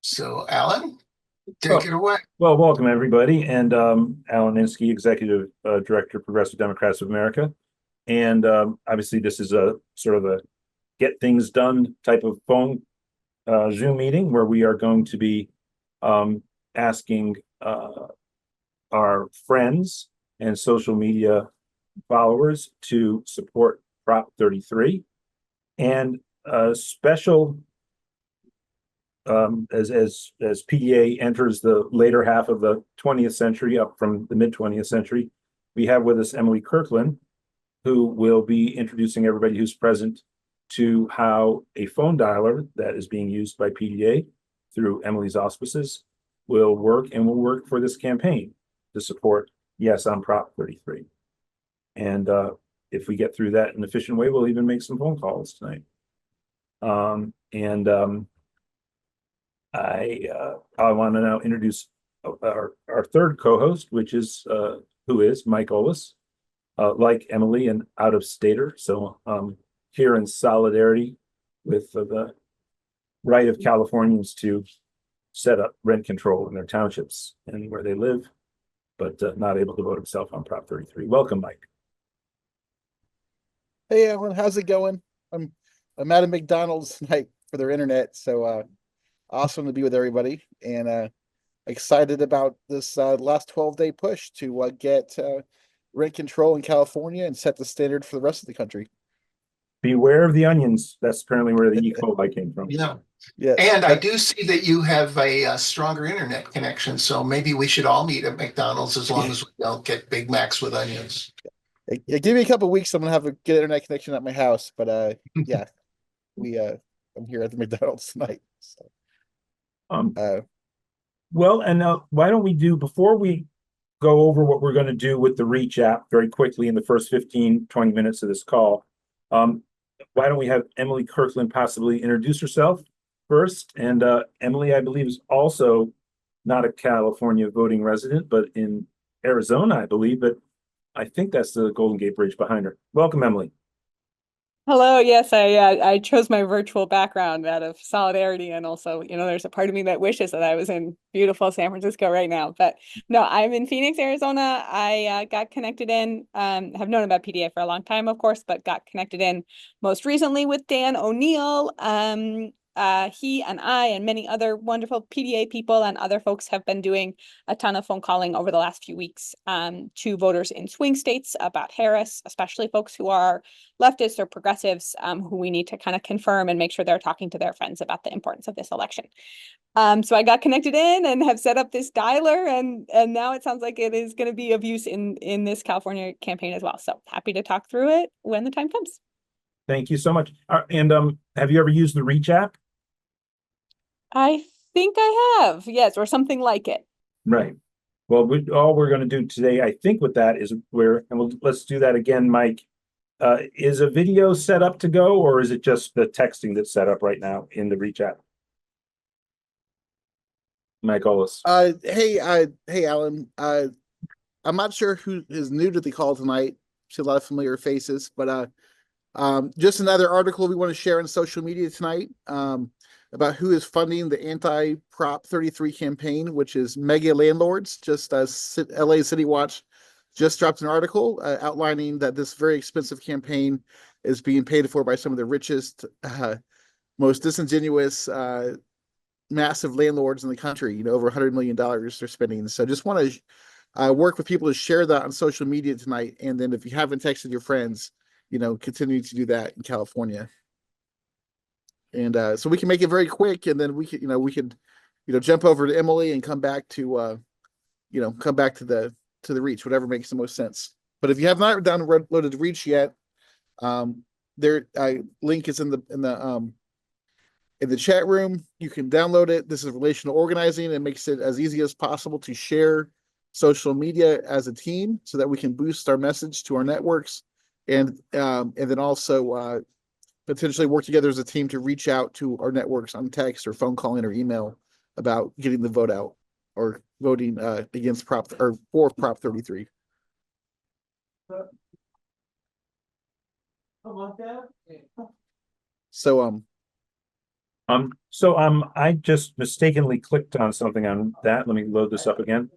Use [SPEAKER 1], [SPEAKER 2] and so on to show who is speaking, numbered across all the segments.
[SPEAKER 1] So, Alan, take
[SPEAKER 2] Oh,
[SPEAKER 1] it away.
[SPEAKER 2] well, welcome everybody. And Alan Inskeep, Executive Director, Progressive Democrats of America. And obviously, this is a sort of a get things done type of phone Zoom meeting where we are going to be asking our friends and social media followers to support Prop 33 and a special as PDA enters the later half of the 20th century, up from the mid 20th century, we have with us Emily Kirkland, who will be introducing everybody who's present to how a phone dialer that is being used by PDA through Emily's auspices will work and will work for this campaign to support Yes on Prop 33. And if we get through that in an efficient way, we'll even make some phone calls tonight. And I want to now introduce our third co-host, which is who is Mike Ollis, like Emily, an out-of-stater. So here in solidarity with the right of Californians to set up rent control in their townships and where they live, but not able to vote himself on Prop 33. Welcome, Mike.
[SPEAKER 3] Hey Alan, how's it going? I'm I'm at a McDonald's tonight for their internet, so awesome to be with everybody and excited about this last 12-day push to get rent control in California and set the standard for the rest of the country.
[SPEAKER 2] Beware of the onions. That's apparently where the E. coli came from.
[SPEAKER 1] Yeah.
[SPEAKER 3] Yes.
[SPEAKER 1] And I do see that you have a, stronger internet connection, so maybe we should all meet at McDonald's as long as we don't get Big Macs with onions.
[SPEAKER 3] Give me a couple weeks, I'm gonna have a good internet connection at my house, but yeah, we I'm here at the McDonald's tonight. So
[SPEAKER 2] Um,
[SPEAKER 3] uh
[SPEAKER 2] well, and why don't we do, before we go over what we're going to do with the Reach app very quickly in the first 15-20 minutes of this call, um, why don't we have Emily Kirkland possibly introduce herself first? And Emily, I believe, is also not a California voting resident, but in Arizona, I believe. But I think that's the Golden Gate Bridge behind her. Welcome, Emily.
[SPEAKER 4] Hello. Yes, I chose my virtual background out of solidarity, and also, there's a part of me that wishes that I was in beautiful San Francisco right now. But no, I'm in Phoenix, Arizona. I got connected in, have known about PDA for a long time, of course, but got connected in most recently with Dan O'Neill. He and I and many other wonderful PDA people and other folks have been doing a ton of phone calling over the last few weeks to voters in swing states about Harris, especially folks who are leftists or progressives who we need to kind of confirm and make sure they're talking to their friends about the importance of this election. So I got connected in and have set up this dialer, and now it sounds like it is going to be of use in this California campaign as well. So happy to talk through it when the time comes.
[SPEAKER 2] Thank you so much. And have you ever used the Reach app?
[SPEAKER 4] I think I have, yes, or something like it.
[SPEAKER 2] Right. Well, all we're going to do today, I think, with that is let's do that again, Mike. Is a video set up to go, or is it just the texting that's set up right now in the Reach app? Mike Ollis.
[SPEAKER 3] hey Alan. I'm not sure who is new to the call tonight. See a lot of familiar faces, but just another article we want to share on social media tonight about who is funding the anti-Prop 33 campaign, which is mega landlords. Just LA City Watch just dropped an article outlining that this very expensive campaign is being paid for by some of the richest, most disingenuous, massive landlords in the country. Over $100 million they're spending. So just want to work with people to share that on social media tonight. And then if you haven't texted your friends, continue to do that in California. And so we can make it very quick, and then we could jump over to Emily and come back to the Reach, whatever makes the most sense. But if you have not downloaded Reach yet, their link is in the chat room. You can download it. This is relational organizing. It makes it as easy as possible to share social media as a team so that we can boost our message to our networks, and then also potentially work together as a team to reach out to our networks on text or phone calling or email about getting the vote out or voting against Prop or for Prop 33. So
[SPEAKER 2] I just mistakenly clicked on something on that. Let me load this up again.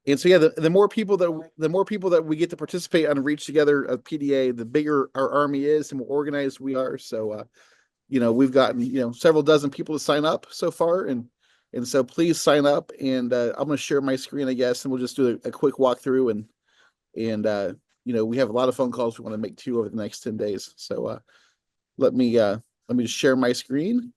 [SPEAKER 3] And so yeah, the more people that we get to participate on Reach Together of PDA, the bigger our army is and more organized we are. So we've gotten several dozen people to sign up so far, and so please sign up. And I'm going to share my screen, I guess, and we'll just do a quick walkthrough. And we have a lot of phone calls we want to make too over the next 10 days. So let me just share my screen.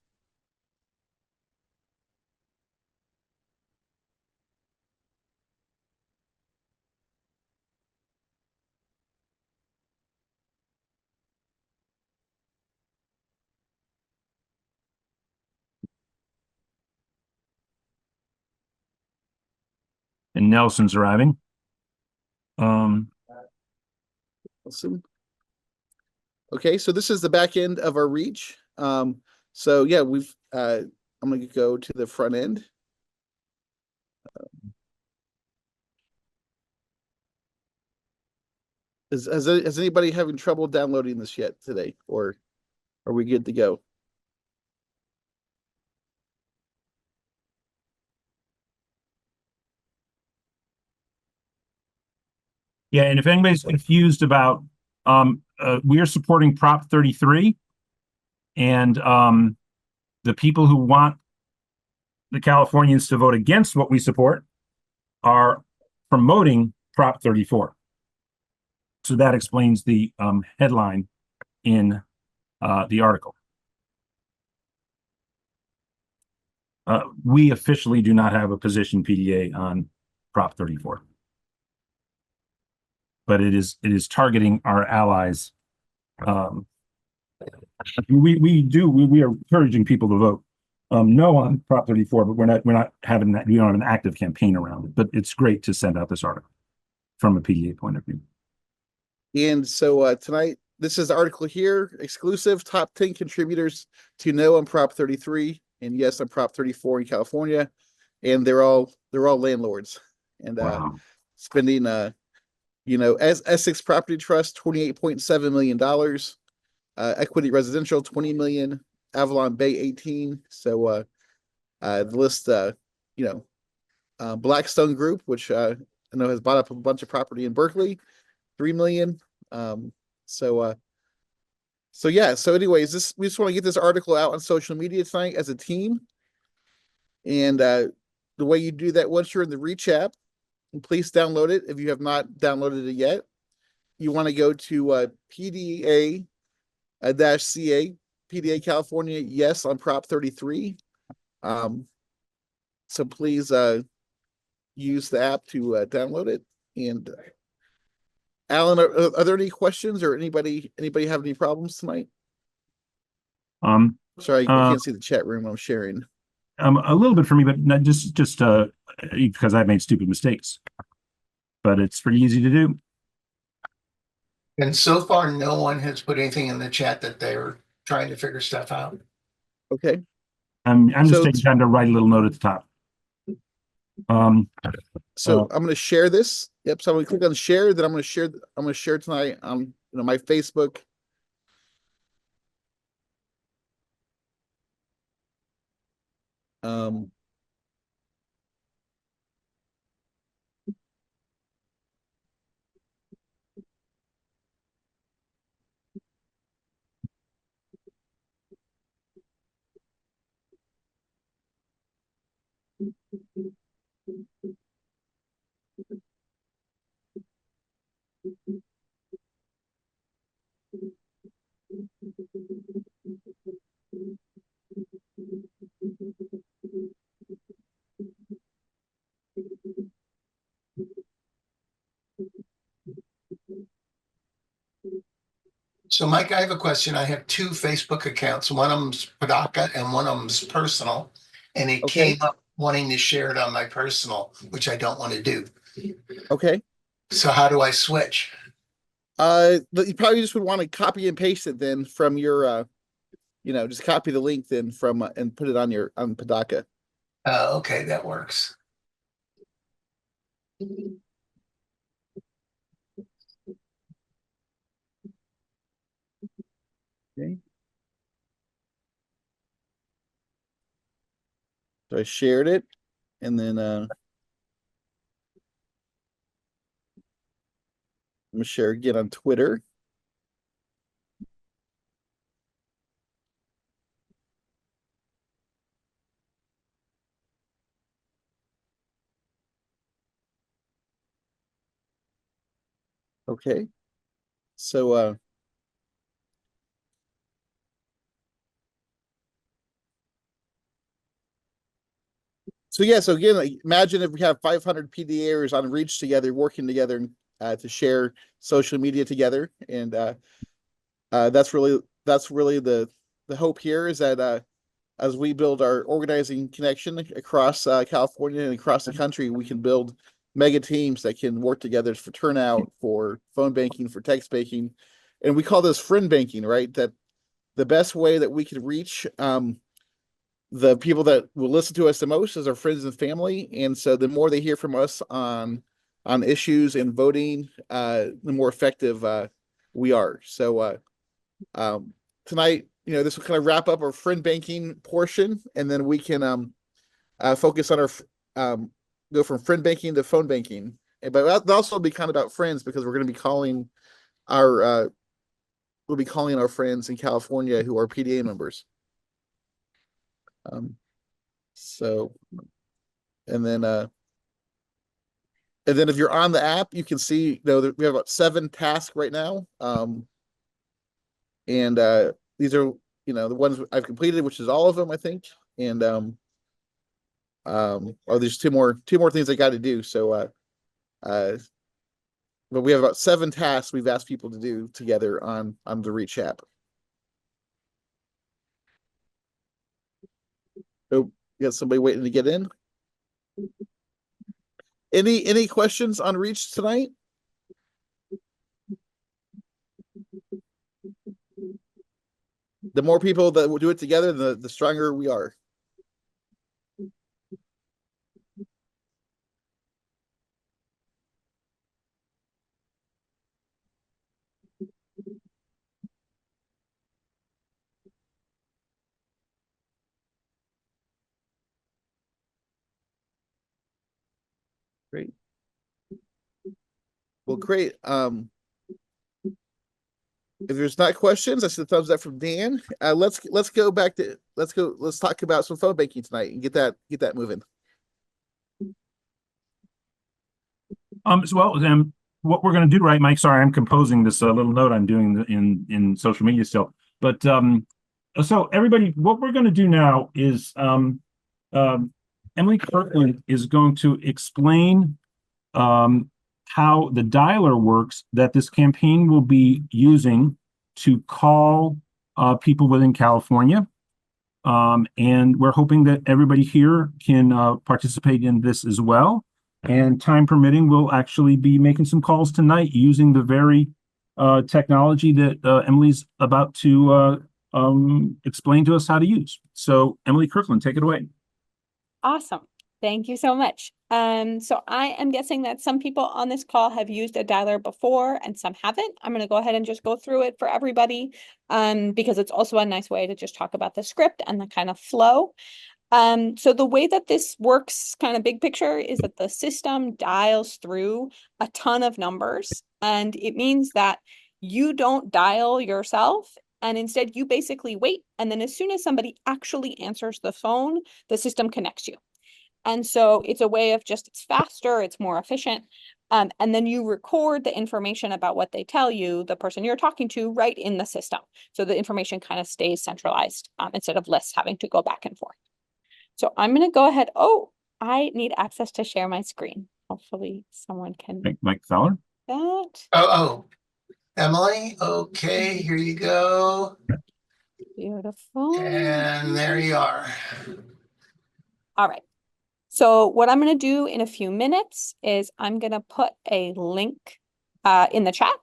[SPEAKER 2] And Nelson's arriving.
[SPEAKER 3] Awesome. Okay, so this is the back end of our Reach. So yeah, I'm going to go to the front end. Has anybody having trouble downloading this yet today, or are we good to go?
[SPEAKER 2] Yeah, and if anybody's confused about, we are supporting Prop 33, and the people who want the Californians to vote against what we support are promoting Prop 34. So that explains the headline in the article. We officially do not have a position PDA on Prop 34. But it is targeting our allies. We are encouraging people to vote no on Prop 34, but we're not having that. We don't have an active campaign around it. But it's great to send out this article from a PDA point of view.
[SPEAKER 3] And so tonight, this is the article here, exclusive top 10 contributors to no on Prop 33 and yes on Prop 34 in California, and they're all landlords and
[SPEAKER 2] Wow.
[SPEAKER 3] spending as Essex Property Trust $28.7 million, Equity Residential 20 million, Avalon Bay 18. So the list, Blackstone Group, which I know has bought up a bunch of property in Berkeley, 3 million. So anyways, we just want to get this article out on social media tonight as a team. And the way you do that, once you're in the Reach app, and please download it if you have not downloaded it yet. You want to go to PDA-CA, PDA California, yes on Prop 33. So please use the app to download it. And Alan, are there any questions or anybody have any problems tonight? Sorry, I can't see the chat room. I'm sharing.
[SPEAKER 2] A little bit for me, but not just because I've made stupid mistakes. But it's pretty easy to do.
[SPEAKER 1] And so far, no one has put anything in the chat that they're trying to figure stuff out.
[SPEAKER 3] Okay.
[SPEAKER 2] I'm just
[SPEAKER 3] So
[SPEAKER 2] taking time to write a little note at the top.
[SPEAKER 3] So I'm going to share this. Yep. So I'm going to click on share. Then I'm going to share tonight on my Facebook.
[SPEAKER 1] So Mike, I have a question. I have two Facebook accounts. One of them's PDA-CA and one of them's personal. And it
[SPEAKER 3] Okay.
[SPEAKER 1] came up wanting to share it on my personal, which I don't want to do.
[SPEAKER 3] Okay.
[SPEAKER 1] So how do I switch?
[SPEAKER 3] You probably just would want to copy and paste it then from your, just copy the link then from and put it on PDA-CA.
[SPEAKER 1] Okay, that works.
[SPEAKER 3] Okay. So I shared it, and then I'm gonna share again on Twitter. Okay. So yeah, so again, like, imagine if we have 500 PDAers on Reach together, working together to share social media together, and that's really the hope here is that as we build our organizing connection across California and across the country, we can build mega teams that can work together for turnout, for phone banking, for text banking, and we call this friend banking, right? That the best way that we could reach the people that will listen to us the most is our friends and family. And so the more they hear from us on issues and voting, the more effective we are. So tonight, this will kind of wrap up our friend banking portion, and then we can focus on our go from friend banking to phone banking. But that'll also be kind of about friends, because we're going to be calling our we'll be calling our friends in California who are PDA members. So, and then if you're on the app, you can see, that we have about 7 tasks right now. And these are, the ones I've completed, which is all of them, I think. And there's two more things I got to do. So, but we have about 7 tasks we've asked people to do together on the Reach app. Oh, you got somebody waiting to get in? Any questions on Reach tonight? The more people that will do it together, the stronger we are. Great. Well, great. If there's not questions, I see the thumbs up from Dan. Let's talk about some phone banking tonight and get that moving.
[SPEAKER 2] What we're going to do, right, Mike? Sorry, I'm composing this little note I'm doing in social media still. But so everybody, what we're going to do now is Emily Kirkland is going to explain how the dialer works that this campaign will be using to call people within California. And we're hoping that everybody here can participate in this as well. And time permitting, we'll actually be making some calls tonight using the very technology that Emily's about to explain to us how to use. So Emily Kirkland, take it away.
[SPEAKER 4] Awesome. Thank you so much. So I am guessing that some people on this call have used a dialer before and some haven't. I'm going to go ahead and just go through it for everybody, because it's also a nice way to just talk about the script and the kind of flow. So the way that this works, kind of big picture, is that the system dials through a ton of numbers, and it means that you don't dial yourself, and instead you basically wait, and then as soon as somebody actually answers the phone, the system connects you. And so it's a way of it's faster, it's more efficient. And then you record the information about what they tell you, the person you're talking to, right in the system. So the information kind of stays centralized, instead of lists having to go back and forth. So I'm going to go ahead. Oh, I need access to share my screen. Hopefully someone can.
[SPEAKER 2] Mike Fowler.
[SPEAKER 4] That.
[SPEAKER 1] Oh, Emily. Okay, here you go.
[SPEAKER 4] Beautiful.
[SPEAKER 1] And there you are.
[SPEAKER 4] All right. So what I'm going to do in a few minutes is I'm going to put a link in the chat.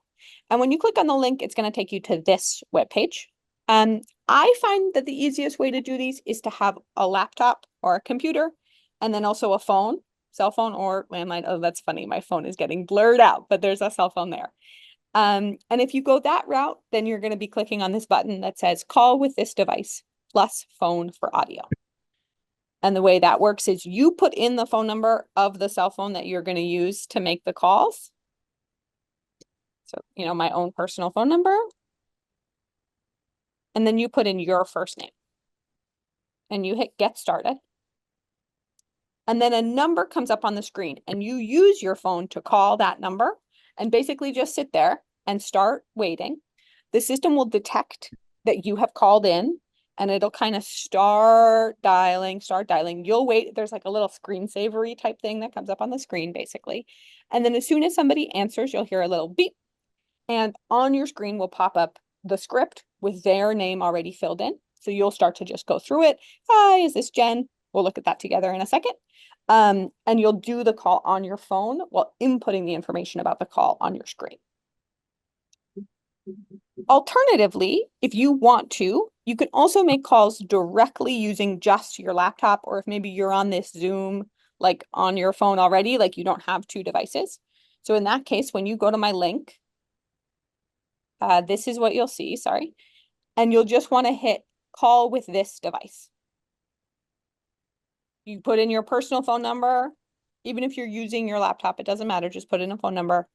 [SPEAKER 4] And when you click on the link, it's going to take you to this webpage. I find that the easiest way to do these is to have a laptop or a computer, and then also a phone, cell phone or landline. Oh, that's funny. My phone is getting blurred out, but there's a cell phone there. And if you go that route, then you're going to be clicking on this button that says call with this device plus phone for audio. And the way that works is you put in the phone number of the cell phone that you're going to use to make the calls. So, you know, my own personal phone number. And then you put in your first name. And you hit get started. And then a number comes up on the screen and you use your phone to call that number and basically just sit there and start waiting. The system will detect that you have called in and it'll kind of start dialing. You'll wait. There's like a little screensavery type thing that comes up on the screen basically. And then as soon as somebody answers, you'll hear a little beep. And on your screen will pop up the script with their name already filled in. So you'll start to just go through it. Hi, is this Jen? We'll look at that together in a second. And you'll do the call on your phone while inputting the information about the call on your screen. Alternatively, if you want to, you can also make calls directly using just your laptop, or if maybe you're on this Zoom, like on your phone already, like you don't have two devices. So in that case, when you go to my link, this is what you'll see, sorry. And you'll just want to hit call with this device. You put in your personal phone number, even if you're using your laptop, it doesn't matter, just put in a phone number.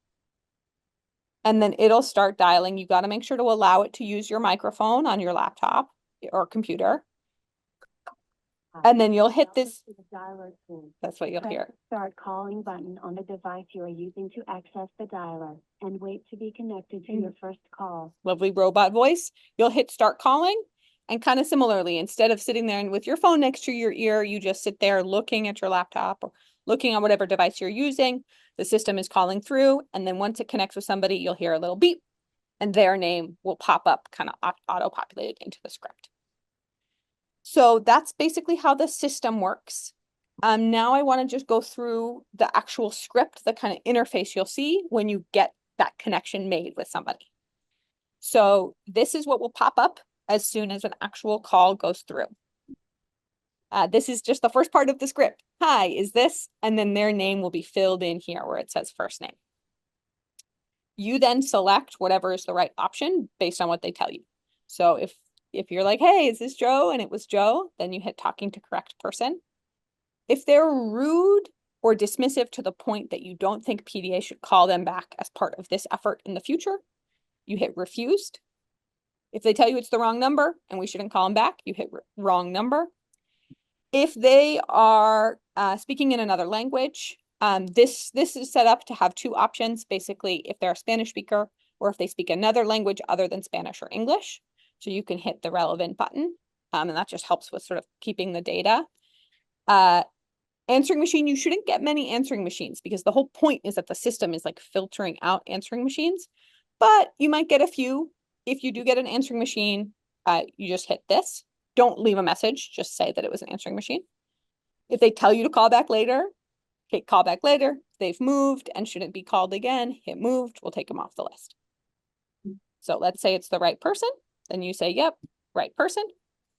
[SPEAKER 4] And then it'll start dialing. You got to make sure to allow it to use your microphone on your laptop or computer. And then you'll hit this. That's what you'll hear.
[SPEAKER 5] Start calling button on the device you are using to access the dialer and wait to be connected to your first call.
[SPEAKER 4] Lovely robot voice. You'll hit start calling. And kind of similarly, instead of sitting there and with your phone next to your ear, you just sit there looking at your laptop or looking at whatever device you're using. The system is calling through. And then once it connects with somebody, you'll hear a little beep and their name will pop up kind of auto-populated into the script. So that's basically how the system works. Now I want to just go through the actual script, the kind of interface you'll see when you get that connection made with somebody. So this is what will pop up as soon as an actual call goes through. This is just the first part of the script. Hi, is this? And then their name will be filled in here where it says first name. You then select whatever is the right option based on what they tell you. So if you're like, hey, is this Joe? And it was Joe, then you hit talking to correct person. If they're rude or dismissive to the point that you don't think PDA should call them back as part of this effort in the future, you hit refused. If they tell you it's the wrong number and we shouldn't call them back, you hit wrong number. If they are speaking in another language, this is set up to have two options. Basically, if they're a Spanish speaker or if they speak another language other than Spanish or English. So you can hit the relevant button and that just helps with sort of keeping the data. Answering machine, you shouldn't get many answering machines because the whole point is that the system is like filtering out answering machines, but you might get a few. If you do get an answering machine, you just hit this. Don't leave a message, just say that it was an answering machine. If they tell you to call back later, hit call back later. If they've moved and shouldn't be called again, hit moved, we'll take them off the list. So let's say it's the right person. Then you say, yep, right person.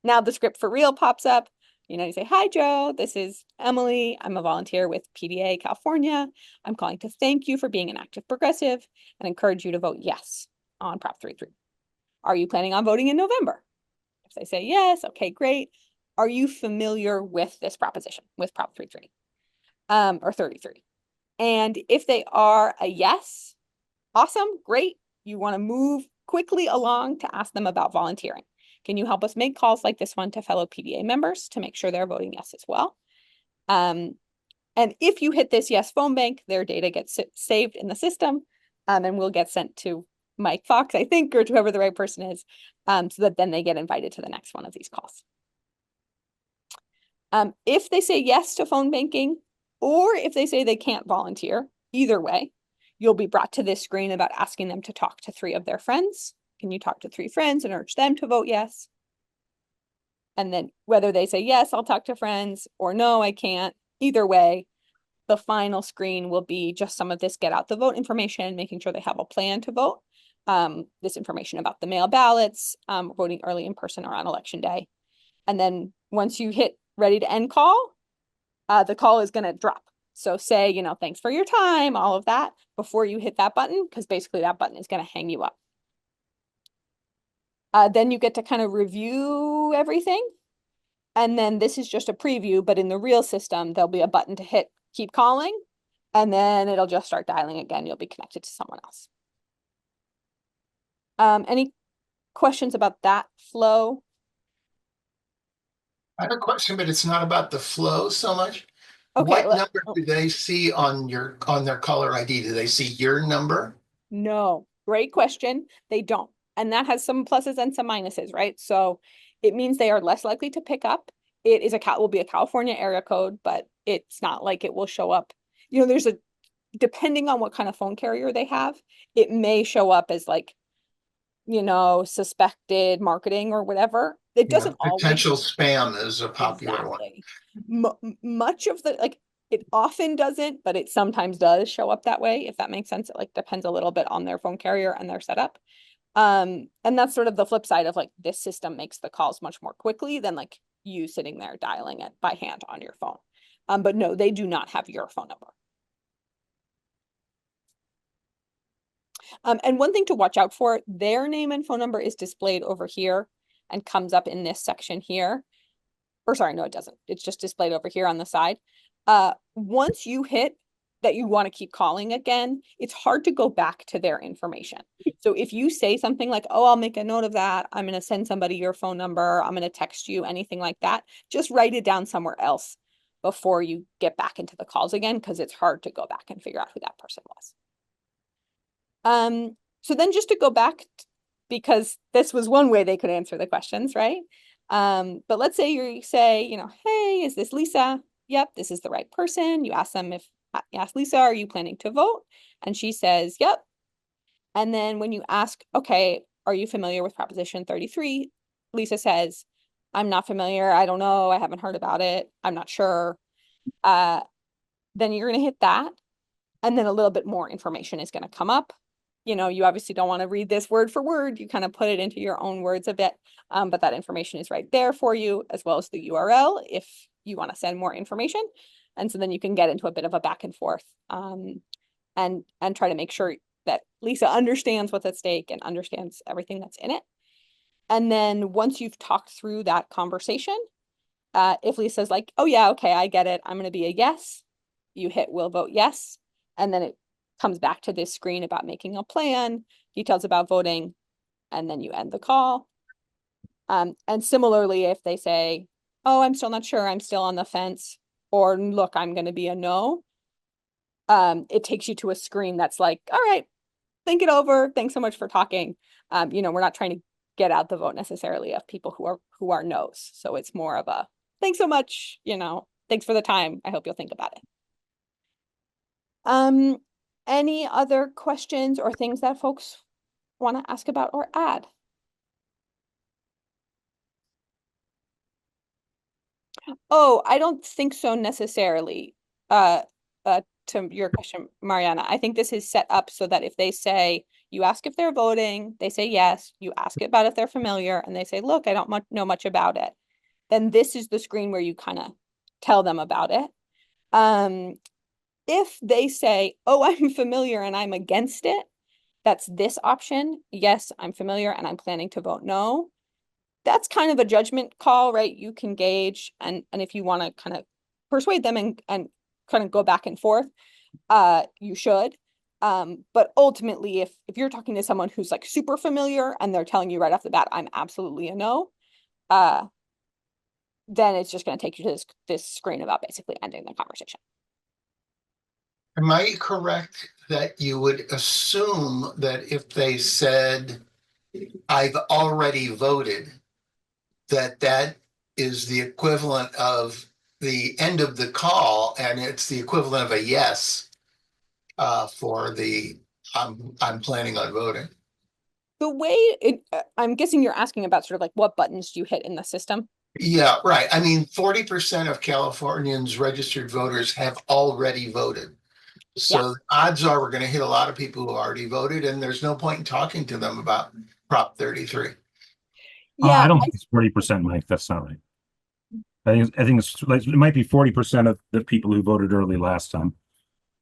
[SPEAKER 4] Now the script for real pops up. You know, you say, hi, Joe, this is Emily. I'm a volunteer with PDA California. I'm calling to thank you for being an active progressive and encourage you to vote yes on Prop 33. Are you planning on voting in November? If they say yes, okay, great. Are you familiar with this proposition, with Prop 33 or 33? And if they are a yes, awesome, great. You want to move quickly along to ask them about volunteering. Can you help us make calls like this one to fellow PDA members to make sure they're voting yes as well? And if you hit this yes phone bank, their data gets saved in the system and will get sent to Mike Fox, I think, or to whoever the right person is, so that then they get invited to the next one of these calls. If they say yes to phone banking, or if they say they can't volunteer, either way, you'll be brought to this screen about asking them to talk to 3 of their friends. Can you talk to 3 friends and urge them to vote yes? And then whether they say, yes, I'll talk to friends, or no, I can't, either way, the final screen will be just some of this get out the vote information, making sure they have a plan to vote. This information about the mail ballots, voting early in person or on election day. And then once you hit ready to end call, the call is going to drop. So say, you know, thanks for your time, all of that before you hit that button, because basically that button is going to hang you up. Then you get to kind of review everything. And then this is just a preview, but in the real system, there'll be a button to hit keep calling, and then it'll just start dialing again. You'll be connected to someone else. Any questions about that flow?
[SPEAKER 1] I have a question, but it's not about the flow so much.
[SPEAKER 4] Okay,
[SPEAKER 1] What number do they see on their caller ID? Do they see your number?
[SPEAKER 4] no, great question. They don't. And that has some pluses and some minuses, right? So it means they are less likely to pick up. It is will be a California area code, but it's not like it will show up. You know, there's depending on what kind of phone carrier they have, it may show up as like, you know, suspected marketing or whatever. It
[SPEAKER 1] Yeah,
[SPEAKER 4] doesn't always.
[SPEAKER 1] potential spam is a popular one.
[SPEAKER 4] Exactly. Much of the, like, it often doesn't, but it sometimes does show up that way, if that makes sense. It like depends a little bit on their phone carrier and their setup. And that's sort of the flip side of like this system makes the calls much more quickly than like you sitting there dialing it by hand on your phone. But no, they do not have your phone number. And one thing to watch out for, their name and phone number is displayed over here and comes up in this section here. Or sorry, no, it doesn't. It's just displayed over here on the side. Once you hit that you want to keep calling again, it's hard to go back to their information. So if you say something like, oh, I'll make a note of that, I'm going to send somebody your phone number, I'm going to text you, anything like that, just write it down somewhere else before you get back into the calls again, because it's hard to go back and figure out who that person was. So then just to go back, because this was one way they could answer the questions, right? But let's say you say, you know, hey, is this Lisa? Yep, this is the right person. You ask them if, you ask Lisa, are you planning to vote? And she says, yep. And then when you ask, okay, are you familiar with Proposition 33? Lisa says, I'm not familiar. I don't know. I haven't heard about it. I'm not sure. Then you're going to hit that. And then a little bit more information is going to come up. You know, you obviously don't want to read this word for word. You kind of put it into your own words a bit, but that information is right there for you, as well as the URL if you want to send more information. And so then you can get into a bit of a back and forth and try to make sure that Lisa understands what's at stake and understands everything that's in it. And then once you've talked through that conversation, if Lisa's like, oh yeah, okay, I get it, I'm going to be a yes, you hit will vote yes. And then it comes back to this screen about making a plan, details about voting, and then you end the call. And similarly, if they say, oh, I'm still not sure, I'm still on the fence, or look, I'm going to be a no, it takes you to a screen that's like, all right, think it over. Thanks so much for talking. You know, we're not trying to get out the vote necessarily of people who are no's. So it's more of a, thanks so much, you know, thanks for the time. I hope you'll think about it. Any other questions or things that folks want to ask about or add? Oh, I don't think so necessarily. To your question, Mariana, I think this is set up so that if they say, you ask if they're voting, they say yes, you ask about if they're familiar, and they say, look, I don't know much about it. Then this is the screen where you kind of tell them about it. If they say, oh, I'm familiar and I'm against it, that's this option. Yes, I'm familiar and I'm planning to vote no. That's kind of a judgment call, right? You can gauge, and if you want to kind of persuade them and kind of go back and forth, you should. But ultimately, if you're talking to someone who's like super familiar and they're telling you right off the bat, I'm absolutely a no, then it's just going to take you to this screen about basically ending the conversation.
[SPEAKER 1] Am I correct that you would assume that if they said, I've already voted, that is the equivalent of the end of the call, and it's the equivalent of a yes for the I'm planning on voting?
[SPEAKER 4] The way I'm guessing you're asking about sort of like what buttons do you hit in the system?
[SPEAKER 1] Yeah, right. I mean, 40% of Californians registered voters have already voted. So odds are we're going to hit a lot of people who already voted, and there's no point in talking to them about Prop 33.
[SPEAKER 4] Yeah,
[SPEAKER 2] I don't think it's 40%, Mike. That's not right. I think it's like, it might be 40% of the people who voted early last time,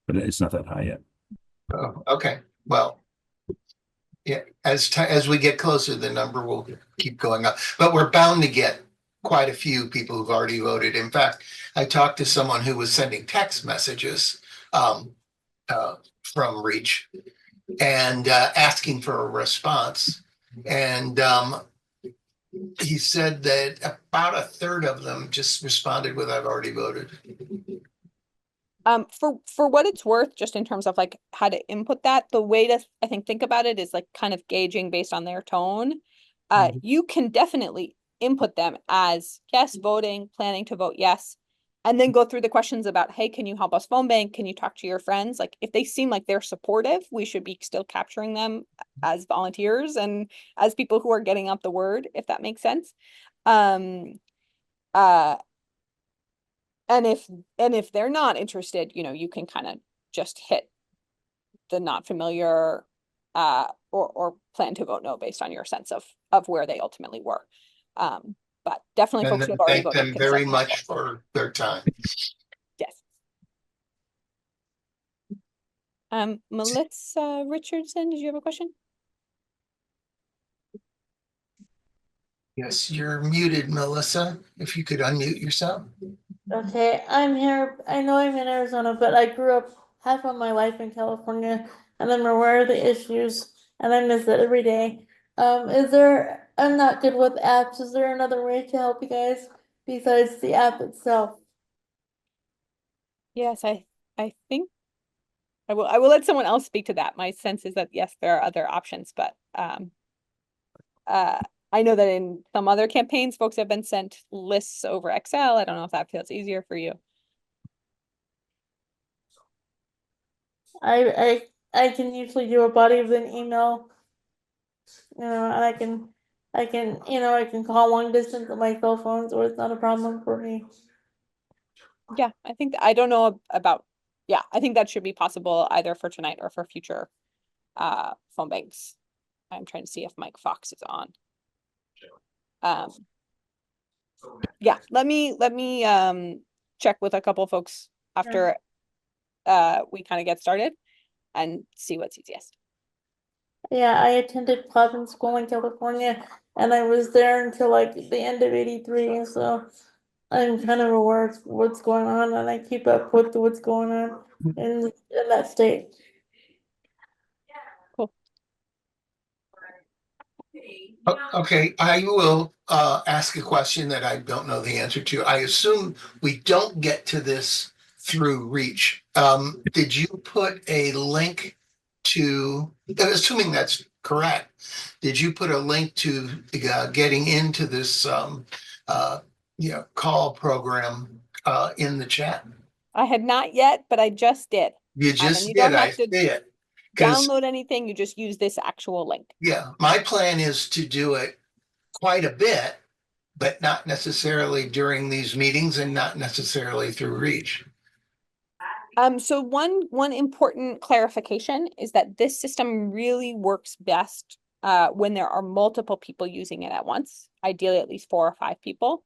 [SPEAKER 2] but it's not that high yet.
[SPEAKER 1] Oh, okay, well. Yeah, as we get closer, the number will keep going up, but we're bound to get quite a few people who've already voted. In fact, I talked to someone who was sending text messages from Reach and asking for a response. And he said that about a third of them just responded with "I've already voted."
[SPEAKER 4] For what it's worth, just in terms of like how to input that, the way to, I think about it is like kind of gauging based on their tone. You can definitely input them as yes, voting, planning to vote yes, and then go through the questions about, hey, can you help us phone bank? Can you talk to your friends? Like if they seem like they're supportive, we should be still capturing them as volunteers and as people who are getting out the word, if that makes sense. Um, uh, and if they're not interested, you can kind of just hit the not familiar or plan to vote no based on your sense of where they ultimately were. But definitely
[SPEAKER 1] And
[SPEAKER 4] folks who
[SPEAKER 1] then
[SPEAKER 4] have already
[SPEAKER 1] thank
[SPEAKER 4] voted
[SPEAKER 1] them
[SPEAKER 4] can
[SPEAKER 1] very
[SPEAKER 4] certainly
[SPEAKER 1] much
[SPEAKER 4] vote.
[SPEAKER 1] for their time.
[SPEAKER 4] Yes. Melissa Richardson, did you have a question?
[SPEAKER 1] Yes, you're muted, Melissa. If you could unmute yourself.
[SPEAKER 6] Okay, I'm here. I know I'm in Arizona, but I grew up half of my life in California, and I'm aware of the issues, and I miss it every day. I'm not good with apps. Is there another way to help you guys besides the app itself?
[SPEAKER 4] Yes, I think I will let someone else speak to that. My sense is that yes, there are other options, but I know that in some other campaigns, folks have been sent lists over Excel. I don't know if that feels easier for you.
[SPEAKER 6] I can usually do a body of an email, and I can call long distance on my cell phone, so it's not a problem for me.
[SPEAKER 4] Yeah, I don't know about, yeah, I think that should be possible either for tonight or for future phone banks. I'm trying to see if Mike Fox is on. Yeah, let me check with a couple folks after we kind of get started and see what's easiest.
[SPEAKER 6] Yeah, I attended Pleasant School in California, and I was there until like the end of '83, so I'm kind of aware of what's going on, and I keep up with what's going on in that state.
[SPEAKER 4] Cool.
[SPEAKER 1] Okay, I will ask a question that I don't know the answer to. I assume we don't get to this through Reach. Did you put a link to, assuming that's correct, did you put a link to getting into this call program in the chat?
[SPEAKER 4] I had not yet, but I just did.
[SPEAKER 1] You
[SPEAKER 4] And
[SPEAKER 1] just
[SPEAKER 4] you
[SPEAKER 1] did,
[SPEAKER 4] don't
[SPEAKER 1] I
[SPEAKER 4] have
[SPEAKER 1] see
[SPEAKER 4] to
[SPEAKER 1] it. Because
[SPEAKER 4] download anything, you just use this actual link.
[SPEAKER 1] yeah, my plan is to do it quite a bit, but not necessarily during these meetings and not necessarily through Reach.
[SPEAKER 4] So one important clarification is that this system really works best when there are multiple people using it at once, ideally at least 4 or 5 people.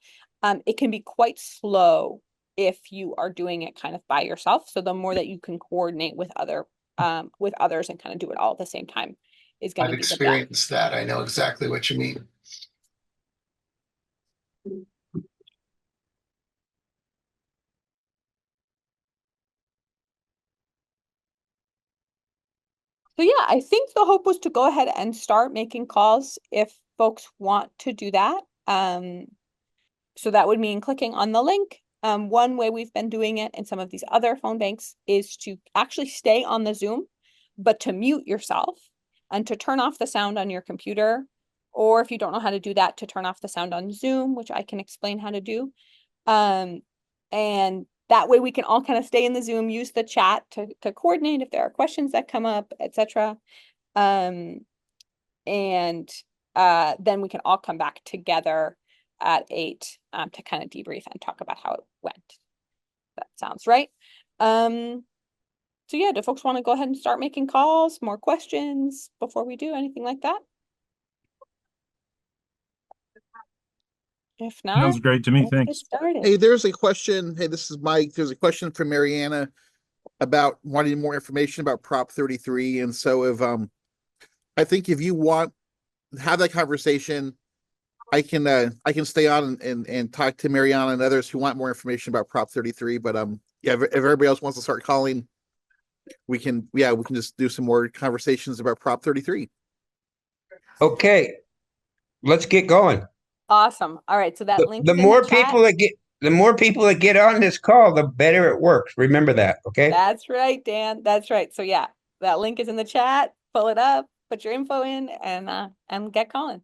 [SPEAKER 4] It can be quite slow if you are doing it kind of by yourself. So the more that you can coordinate with others and kind of do it all at the same time is going
[SPEAKER 1] I've
[SPEAKER 4] to be the best.
[SPEAKER 1] experienced that. I know exactly what you mean.
[SPEAKER 4] So yeah, I think the hope was to go ahead and start making calls if folks want to do that. So that would mean clicking on the link. One way we've been doing it in some of these other phone banks is to actually stay on the Zoom, but to mute yourself and to turn off the sound on your computer. Or if you don't know how to do that, to turn off the sound on Zoom, which I can explain how to do. And that way we can all kind of stay in the Zoom, use the chat to coordinate if there are questions that come up, etc. And then we can all come back together at 8 to kind of debrief and talk about how it went. That sounds right. So yeah, do folks want to go ahead and start making calls, more questions before we do anything like that? If not,
[SPEAKER 2] Sounds great to me.
[SPEAKER 4] let's get
[SPEAKER 2] Thanks.
[SPEAKER 4] started.
[SPEAKER 3] Hey, there's a question. Hey, this is Mike. There's a question from Mariana about wanting more information about Prop 33. And so if I think if you want to have that conversation, I can stay on and talk to Mariana and others who want more information about Prop 33. But yeah, if everybody else wants to start calling, we can just do some more conversations about Prop 33.
[SPEAKER 7] Okay, let's get going.
[SPEAKER 4] Awesome. All right. So that
[SPEAKER 7] The,
[SPEAKER 4] link
[SPEAKER 7] the
[SPEAKER 4] is in
[SPEAKER 7] more
[SPEAKER 4] the chat.
[SPEAKER 7] people that get, the more people that get on this call, the better it works. Remember that, okay?
[SPEAKER 4] That's right, Dan. That's right. So yeah, that link is in the chat. Pull it up, put your info in, and get calling.